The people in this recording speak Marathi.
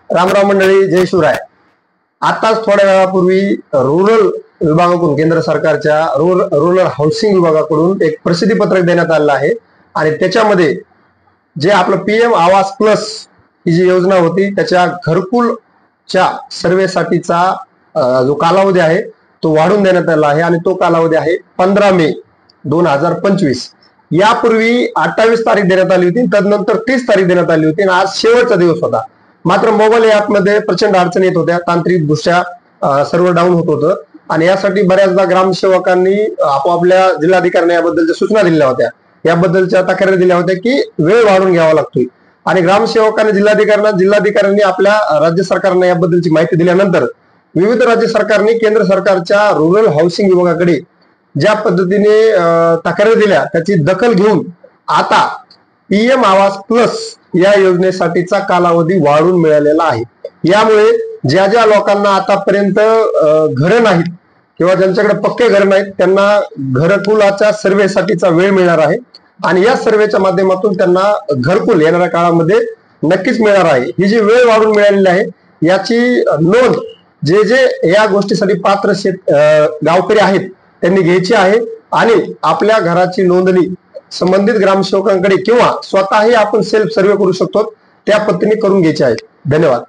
रामराव मंडळी, जय शिवराय. आताच थोड्या वेळापूर्वी रुरल विभागाकडून, केंद्र सरकारच्या रुरल हाऊसिंग विभागाकडून एक प्रसिद्धी पत्रक देण्यात आलेलं आहे आणि त्याच्यामध्ये जे आपलं पीएम आवास प्लस ही जी योजना होती त्याच्या घरकुलच्या सर्वेसाठीचा जो कालावधी आहे तो वाढवून देण्यात आला आहे आणि तो कालावधी आहे 15 मे 2025. यापूर्वी 28 तारीख देण्यात आली होती, तदनंतर 30 तारीख देण्यात आली होती आणि आज शेवटचा दिवस होता. मात्र मोबाईल ऍपमध्ये प्रचंड अडचणी येत होत्या, तांत्रिक दृष्ट्या सर्व्हर डाऊन होत होतं आणि यासाठी बऱ्याचदा ग्रामसेवकांनी आपापल्या जिल्हाधिकाऱ्यांना याबद्दलच्या सूचना दिल्या होत्या, याबद्दलच्या तक्रारी दिल्या होत्या की वेळ वाढवून घ्यावा लागतोय. आणि ग्रामसेवकांनी जिल्हाधिकाऱ्यांनी आपल्या राज्य सरकारने याबद्दलची माहिती दिल्यानंतर विविध राज्य सरकारने केंद्र सरकारच्या रुरल हाऊसिंग विभागाकडे ज्या पद्धतीने तक्रारी दिल्या त्याची दखल घेऊन आता पीएम आवास प्लस या योजनेसाठीचा कालावधी वाढवून मिळालेला आहे. यामुळे ज्या ज्या लोकांना आतापर्यंत घरं नाहीत किंवा ज्यांच्याकडे पक्के घर नाहीत त्यांना घरकुलाच्या सर्वेसाठीचा वेळ मिळणार आहे आणि या सर्वेच्या माध्यमातून त्यांना घरकुल येणाऱ्या काळामध्ये नक्कीच मिळणार आहे. ही जी वेळ वाढवून मिळालेली आहे याची नोंद जे जे या गोष्टीसाठी पात्र गावकरी आहेत त्यांनी घ्यायची आहे आणि आपल्या घराची नोंदणी संबंधित ग्रामसेवकांकडे किंवा स्वतःही आपण सेल्फ सर्वे करू शकतो त्या पद्धतीने करून घ्यायचे आहे. धन्यवाद.